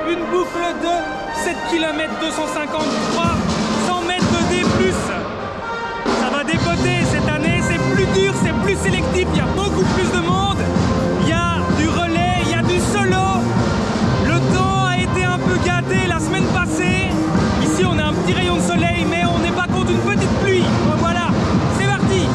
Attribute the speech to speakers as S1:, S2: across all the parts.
S1: Une boucle de 7 km 253, 100 mètres de D+. Ça va dépoter cette année, c'est plus dur, c'est plus sélectif, il y a beaucoup plus de monde, il y a du relais, il y a du solo. Le temps a été un peu gâté la semaine passée. Ici on a un petit rayon de soleil, mais on n'est pas contre une petite pluie. Donc voilà, c'est parti.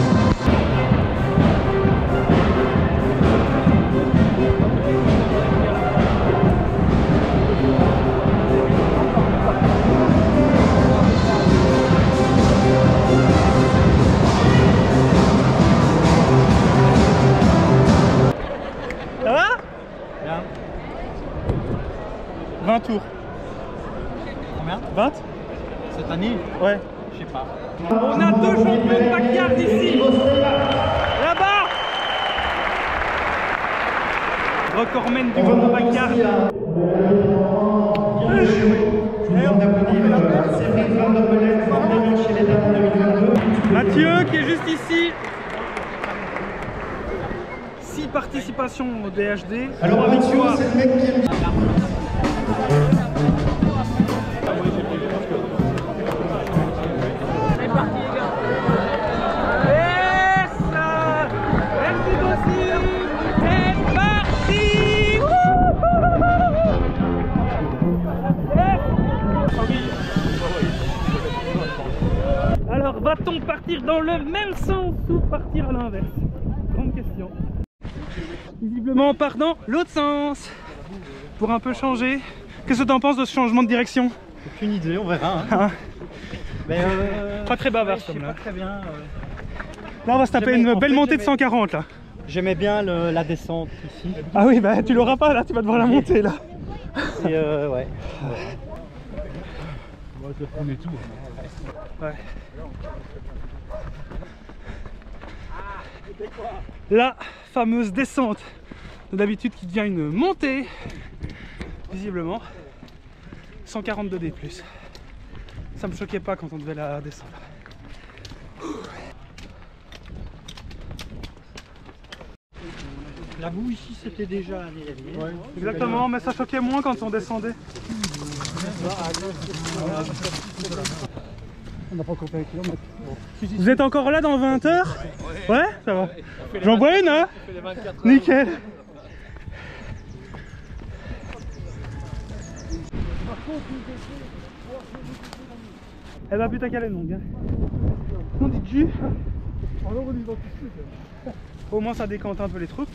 S1: Ça va?
S2: Bien.
S1: 20 tours.
S2: Combien?
S1: 20?
S2: Cette année?
S1: Ouais.
S2: Je sais pas.
S1: On a deux champions de backyard ici. Là-bas. Recordman du monde backyard. Mathieu qui est juste ici. 6 participations au DHD.
S3: Alors victoire. C'est le mec qui est...
S1: Alors, va-t-on partir dans le même sens ou partir à l'inverse? Grande question. Visiblement, on part dans l'autre sens. Pour un peu changer. Qu'est-ce que tu en penses de ce changement de direction?
S2: Aucune idée, on verra. Hein.
S1: Hein?
S2: Mais
S1: pas très bavard comme là.
S2: pas très bien.
S1: Là, on va se taper une belle montée de 140 là.
S2: J'aimais bien la descente ici.
S1: Ah oui, bah tu l'auras pas là, tu vas devoir la monter là.
S2: Et ouais.
S3: On est tout.
S1: Ouais. La fameuse descente de d'habitude qui devient une montée, visiblement 142 D+. Ça me choquait pas quand on devait la descendre.
S2: La boue ici c'était déjà
S1: Ouais, exactement, mais ça choquait moins quand on descendait.
S3: On n'a pas encore fait un kilomètre.
S1: Vous êtes encore là dans 20 heures? Ouais, ça va. J'en bois une, hein? Nickel. Elle va putain qu'elle est longue. Hein. On dit jus.
S3: Alors on y va tout de suite.
S1: Au moins ça décante un peu les troupes.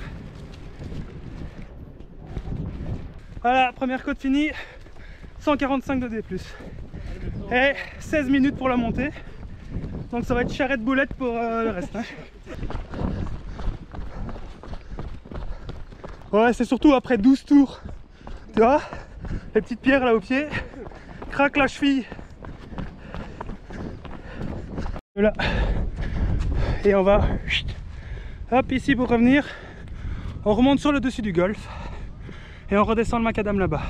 S1: Voilà, première côte finie. 145 de D+. Et 16 minutes pour la montée. Donc ça va être charrette boulette pour le reste. Hein. Ouais, c'est surtout après 12 tours. Tu vois, les petites pierres là au pied. Craque la cheville. Voilà. Et on va... Hop, ici pour revenir. On remonte sur le dessus du golfe. Et on redescend le macadam là-bas.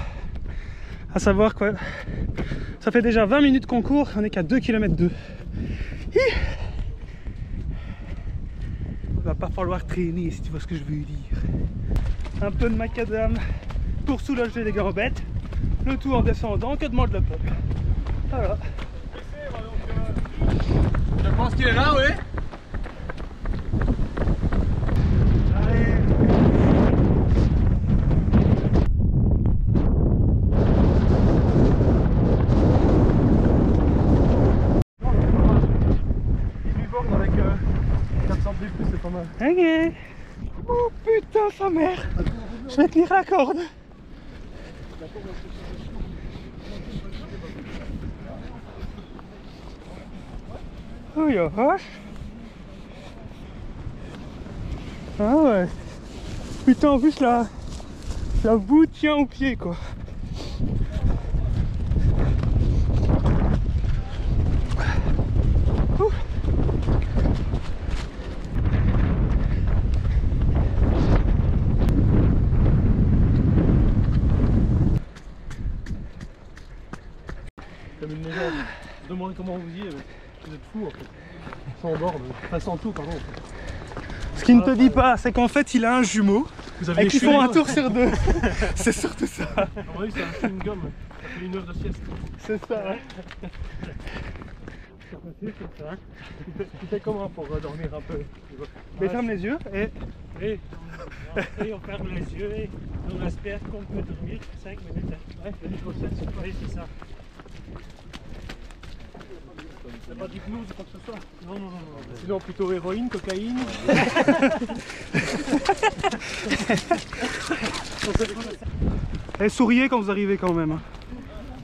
S1: À savoir quoi, ça fait déjà 20 minutes qu'on court, on est qu'à 2 km 2. Il va pas falloir traîner si tu vois ce que je veux dire. Un peu de macadam pour soulager les gambettes, le tout en descendant, que demande le peuple. Voilà.
S3: Je pense qu'il est là, oui.
S1: Ok. Oh putain sa mère. Je vais tenir la corde. Oh la vache. Ah ouais. Putain, en plus la boue tient au pied quoi. Ouh.
S3: Comme une légende. Je me demandais comment vous y êtes, vous êtes fous en fait. Sans bord, enfin sans tout, pardon.
S1: Ce qu'il ne te dit pas, c'est qu'en fait il a un jumeau
S3: Vous aviez
S1: et qu'ils font un tour sur deux. C'est surtout ça.
S3: En vrai, c'est un chewing-gum. Ça fait 1 heure de sieste.
S1: C'est ça, hein.
S3: C'est ça. Tu fais comment pour dormir un peu?
S1: Mais ferme les yeux et...
S4: Et on ferme les yeux et on espère qu'on peut dormir 5 minutes. Ouais, oui, c'est ça.
S3: T'as pas d'hypnose ou quoi que ce soit?
S4: Non.
S3: Sinon plutôt héroïne, cocaïne.
S1: Et souriez quand vous arrivez quand même.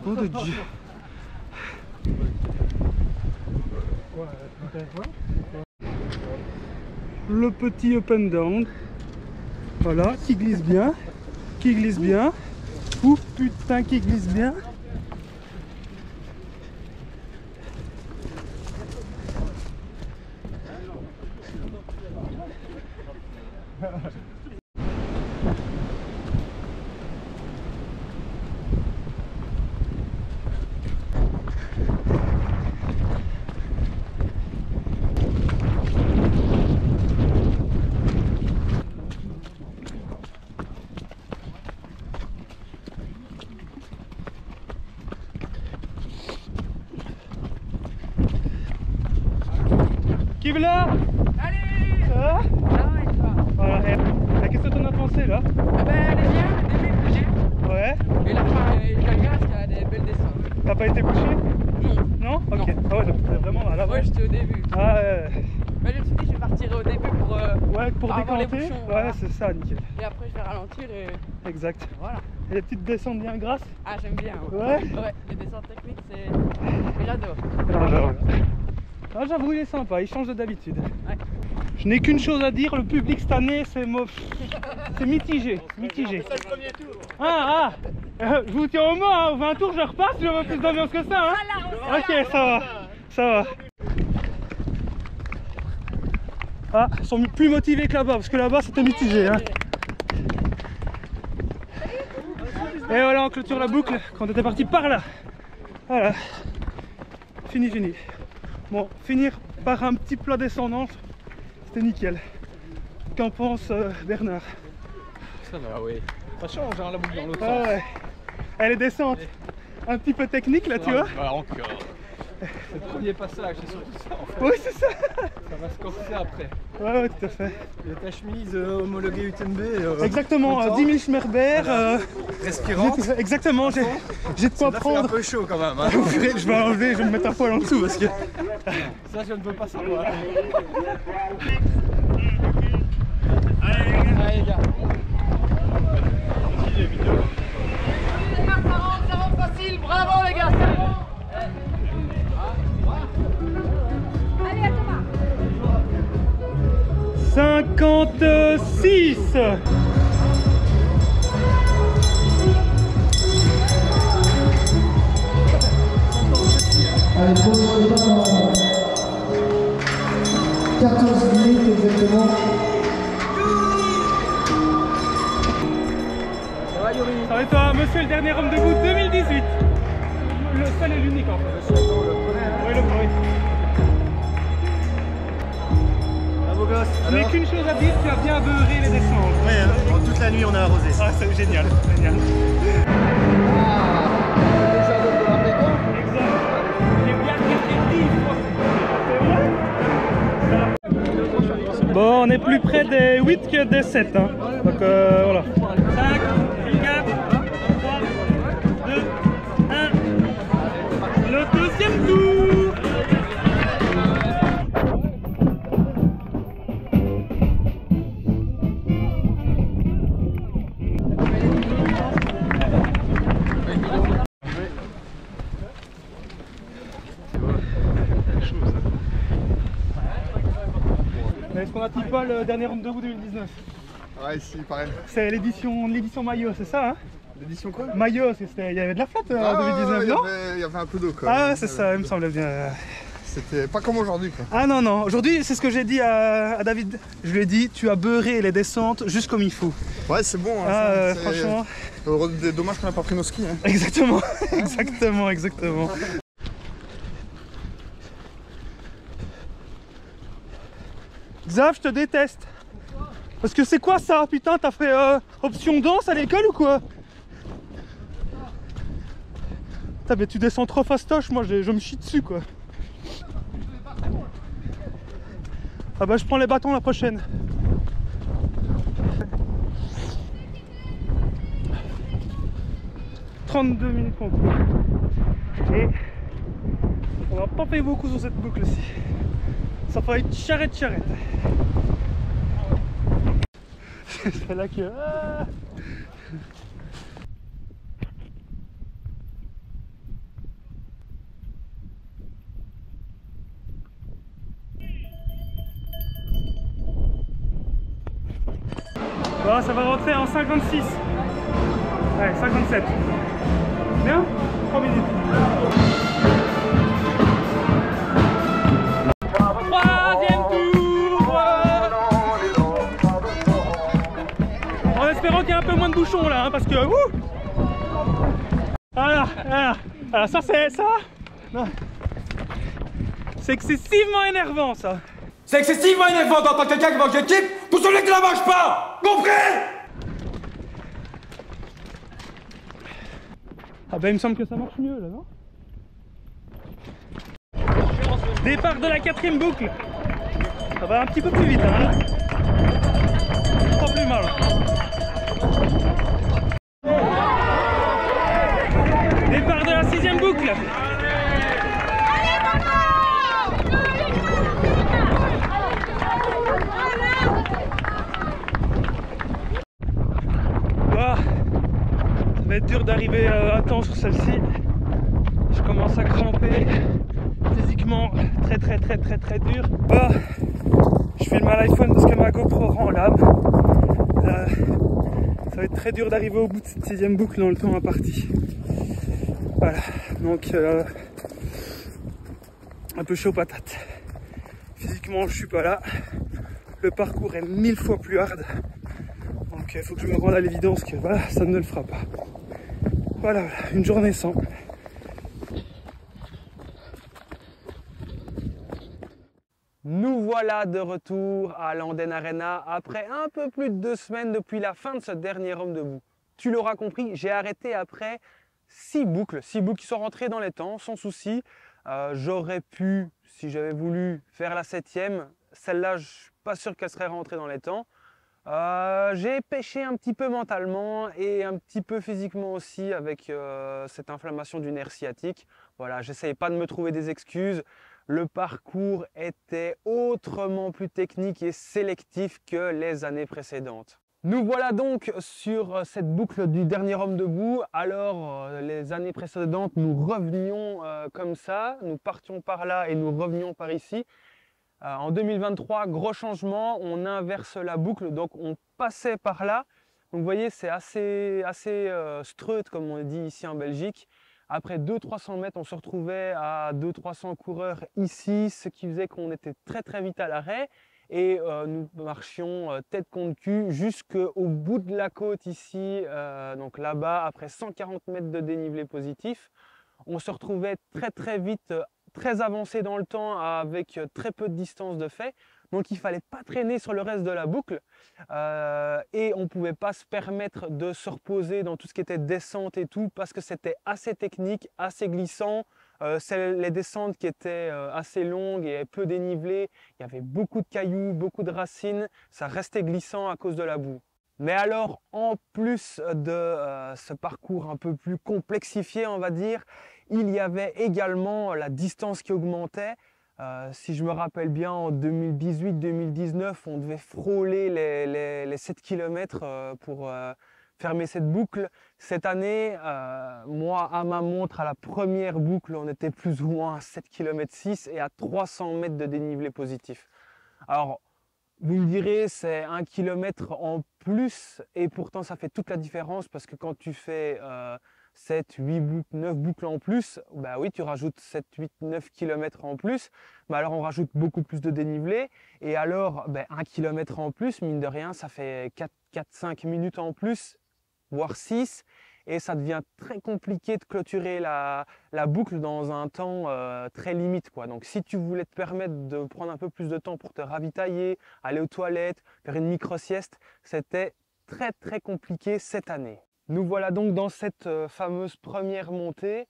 S1: Oh de Dieu. Le petit up and down. Voilà, qui glisse bien. Qui glisse bien. Ouh putain, qui glisse bien. Qui veut là?
S5: Allez!
S1: Ça va?
S5: Ça va et toi?
S1: Voilà, et qu'est-ce que t'en as pensé là?
S5: Ah ben elle est bien, le début est bougé.
S1: Ouais.
S5: Et la fin est cagasse, il y a des belles descentes.
S1: T'as pas été bouché?
S5: Non.
S1: Non? Ok.
S5: Non.
S1: Ah ouais, donc c'était vraiment à la
S5: Ouais, j'étais au début.
S1: Ah ouais.
S5: Mais je me suis dit je vais partir au début pour
S1: Ouais, pour
S5: avoir les
S1: décanter.
S5: bouchons,
S1: Ouais,
S5: voilà.
S1: c'est ça, nickel.
S5: et après je vais ralentir et
S1: Exact.
S5: voilà.
S1: Et les petites descentes bien grasses?
S5: Ah j'aime bien.
S1: Ouais.
S5: Ouais, les descentes techniques c'est... J'adore.
S1: Ah, j'avoue, il est sympa, il change de d'habitude.
S5: Ouais.
S1: Je n'ai qu'une chose à dire, le public cette année, c'est c'est mitigé. Mitigé.
S3: C'est le premier tour.
S1: Je vous tiens au mot, hein. Au 20 tours, je repasse, je veux plus d'ambiance que ça. Hein. Ok, ça va. Ça va. Ah, ils sont plus motivés que là-bas, parce que là-bas, c'était mitigé. Hein. Et voilà, on clôture la boucle quand on était parti par là. Voilà. Fini. Bon, finir par un petit plat descendant, c'était nickel. Qu'en pense Bernard?
S3: Ça va, oui. Ça change hein, la boucle dans l'autre
S1: Ah
S3: sens.
S1: ouais. Elle est descente. Un petit peu technique là, tu vois?
S3: Bah, encore. C'est le premier passage, c'est surtout ça en fait.
S1: Oui, c'est ça.
S3: Ça va se corser après.
S1: Ouais, tout à fait.
S3: Il y a ta chemise homologuée UTMB.
S1: Exactement,
S3: content.
S1: 10 000 Schmerber.
S3: Respirante.
S1: Exactement, j'ai de quoi
S3: Ça fait un
S1: prendre.
S3: peu chaud quand même. Hein.
S1: Je vais enlever, je vais me mettre un poil en dessous parce que.
S3: Ça, je ne peux pas savoir.
S4: Allez,
S3: Allez, les gars.
S5: Ça rend facile, bravo les gars, c'est bon. Allez à Thomas.
S1: 56.
S6: Allez, pause le temps dans 14 minutes exactement.
S1: Ça va et toi, monsieur le dernier homme debout 2018. Le seul et l'unique en fait. Oui, le premier.
S3: Bravo gosse.
S1: Je n'ai qu'une chose à dire, tu as bien beurré les descentes.
S3: Ouais, toute la nuit on a arrosé.
S1: Ah, c'est génial, génial. Exact. J'ai bien regardé 10 fois. C'est vrai? Bon, on est plus près des 8 que des 7. Hein. Donc voilà. 5, 4, 3, 2, 1. Le deuxième tour. parce qu'on a type pas le dernier rendez-vous 2019.
S7: Ouais, ici, pareil.
S1: C'est l'édition maillot, c'est ça hein?
S7: L'édition quoi?
S1: Maillot, il y avait de la flotte en 2019, non?
S7: Il y avait un peu d'eau quoi.
S1: Ah, c'est ça, il me semblait bien.
S7: C'était pas comme aujourd'hui quoi.
S1: Ah non, non, aujourd'hui, c'est ce que j'ai dit à David. Je lui ai dit, tu as beurré les descentes juste comme il faut.
S7: Ouais, c'est bon. Hein,
S1: Ah, franchement.
S7: Dommage qu'on n'a pas pris nos skis. Hein.
S1: Exactement, exactement. Xav, je te déteste. Parce que c'est quoi ça? Putain, t'as fait option danse à l'école ou quoi? Putain, mais tu descends trop fastoche, moi je me chie dessus quoi. Ah bah je prends les bâtons la prochaine. « 32 minutes qu'on court. Et on va pas payer beaucoup sur cette boucle-ci. Ça va être charrette. C'est là que... Ah, bon, ça va rentrer en 56. Ouais, 57. Bien? 3 minutes. Troisième tour! En espérant qu'il y ait un peu moins de bouchons là, hein, parce que... Voilà. Ça c'est ça. C'est excessivement énervant ça.
S8: C'est excessivement énervant d'entendre quelqu'un qui mange des chips pour celui qui la mange pas. Compris?
S1: Ah bah il me semble que ça marche mieux là, non? Départ de la 4ème boucle. Ça va un petit peu plus vite hein. Pas plus mal. Départ de la 6ème boucle. Ça va être dur d'arriver à temps sur celle-ci. Je commence à cramper. Physiquement très dur. Je filme à l'iPhone parce que ma GoPro rend l'âme. Ça va être très dur d'arriver au bout de cette 6ème boucle dans le temps imparti. Voilà, donc un peu chaud patate. Physiquement je suis pas là. Le parcours est 1000 fois plus hard. Donc il faut que je me rende à l'évidence que voilà, ça ne le fera pas. Voilà, une journée sans. Nous voilà de retour à l'Anden Arena après un peu plus de 2 semaines depuis la fin de ce dernier homme debout. Tu l'auras compris, j'ai arrêté après 6 boucles qui sont rentrées dans les temps sans souci. J'aurais pu, si j'avais voulu, faire la 7ème. Celle-là, je ne suis pas sûr qu'elle serait rentrée dans les temps. J'ai pêché un petit peu mentalement et un petit peu physiquement aussi avec cette inflammation du nerf sciatique. Voilà, j'essayais pas de me trouver des excuses. Le parcours était autrement plus technique et sélectif que les années précédentes. Nous voilà donc sur cette boucle du dernier homme debout. Alors, les années précédentes, nous revenions comme ça, nous partions par là et nous revenions par ici. En 2023, gros changement, on inverse la boucle, donc on passait par là. Donc vous voyez, c'est assez streut comme on dit ici en Belgique. Après 200-300 mètres, on se retrouvait à 200-300 coureurs ici, ce qui faisait qu'on était très vite à l'arrêt. Et nous marchions tête contre cul jusqu'au bout de la côte ici, donc là-bas, après 140 mètres de dénivelé positif. On se retrouvait très vite, très avancé dans le temps avec très peu de distance de fait. Donc il ne fallait pas traîner sur le reste de la boucle et on ne pouvait pas se permettre de se reposer dans tout ce qui était descente et tout parce que c'était assez technique, assez glissant. C'est les descentes qui étaient assez longues et peu dénivelées. Il y avait beaucoup de cailloux, beaucoup de racines. Ça restait glissant à cause de la boue. Mais alors, en plus de ce parcours un peu plus complexifié, on va dire, il y avait également la distance qui augmentait. Si je me rappelle bien, en 2018-2019, on devait frôler les 7 km pour fermer cette boucle. Cette année, moi, à ma montre, à la première boucle, on était plus ou moins à 7 km 6 et à 300 mètres de dénivelé positif. Alors,
S9: Vous me direz, c'est 1 kilomètre en plus et pourtant ça fait toute la différence parce que quand tu fais 7, 8 boucles, 9 boucles en plus, bah oui, tu rajoutes 7, 8, 9 kilomètres en plus, mais alors on rajoute beaucoup plus de dénivelé et alors 1 kilomètre en plus, mine de rien, ça fait 4-5 minutes en plus, voire 6 et ça devient très compliqué de clôturer la boucle dans un temps très limite, quoi. Donc si tu voulais te permettre de prendre un peu plus de temps pour te ravitailler, aller aux toilettes, faire une micro-sieste, c'était très compliqué cette année. Nous voilà donc dans cette fameuse première montée,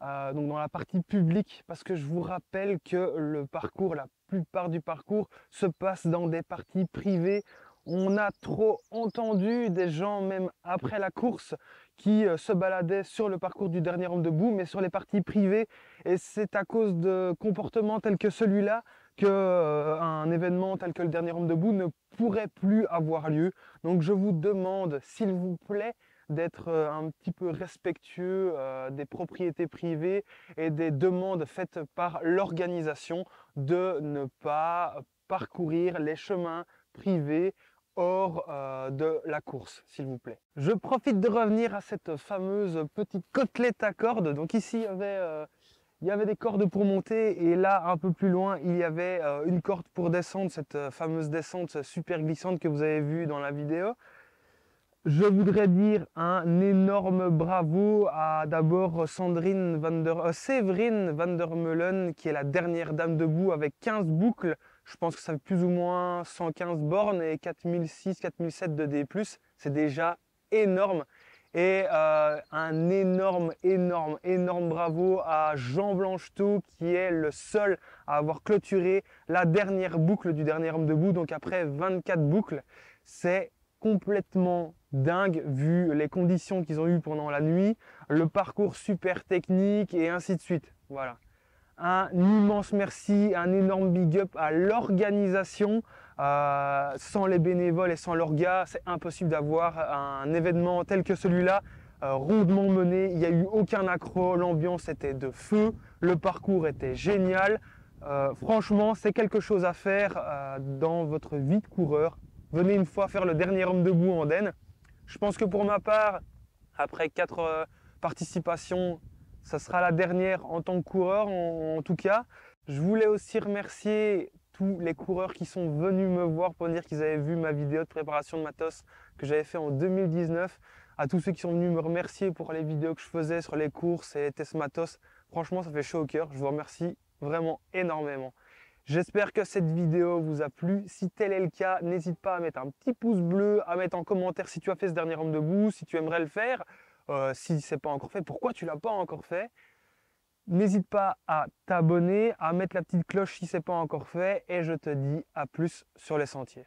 S9: donc dans la partie publique, parce que je vous rappelle que le parcours, la plupart du parcours se passe dans des parties privées. On a trop entendu des gens, même après la course, qui se baladaient sur le parcours du dernier homme debout, mais sur les parties privées. Et c'est à cause de comportements tels que celui-là qu'un événement tel que le dernier homme debout ne pourrait plus avoir lieu. Donc je vous demande, s'il vous plaît, d'être un petit peu respectueux des propriétés privées et des demandes faites par l'organisation de ne pas parcourir les chemins privés hors de la course, s'il vous plaît. Je profite de revenir à cette fameuse petite côtelette à cordes. Donc ici, il y avait des cordes pour monter et là, un peu plus loin, il y avait une corde pour descendre, cette fameuse descente super glissante que vous avez vue dans la vidéo. Je voudrais dire un énorme bravo à d'abord Séverine van der Meulen, qui est la dernière dame debout avec 15 boucles. Je pense que ça fait plus ou moins 115 bornes et 4006-4007 de D+. C'est déjà énorme. Et un énorme bravo à Jean Blancheteau, qui est le seul à avoir clôturé la dernière boucle du dernier homme debout. Donc après 24 boucles, c'est complètement dingue vu les conditions qu'ils ont eues pendant la nuit, le parcours super technique et ainsi de suite. Voilà. Un immense merci, un énorme big up à l'organisation. Sans les bénévoles et sans l'orga, c'est impossible d'avoir un événement tel que celui-là, rondement mené. Il n'y a eu aucun accroc, l'ambiance était de feu, le parcours était génial. Franchement, c'est quelque chose à faire dans votre vie de coureur. Venez une fois faire le dernier homme debout en Andenne. Je pense que pour ma part, après 4 participations, ça sera la dernière en tant que coureur en tout cas. Je voulais aussi remercier tous les coureurs qui sont venus me voir pour dire qu'ils avaient vu ma vidéo de préparation de matos que j'avais fait en 2019. À tous ceux qui sont venus me remercier pour les vidéos que je faisais sur les courses et les tests matos. Franchement, ça fait chaud au cœur. Je vous remercie vraiment énormément. J'espère que cette vidéo vous a plu. Si tel est le cas, n'hésite pas à mettre un petit pouce bleu, à mettre en commentaire si tu as fait ce dernier homme debout, si tu aimerais le faire. Si ce n'est pas encore fait, pourquoi tu ne l'as pas encore fait? N'hésite pas à t'abonner, à mettre la petite cloche si ce n'est pas encore fait. Et je te dis à plus sur les sentiers.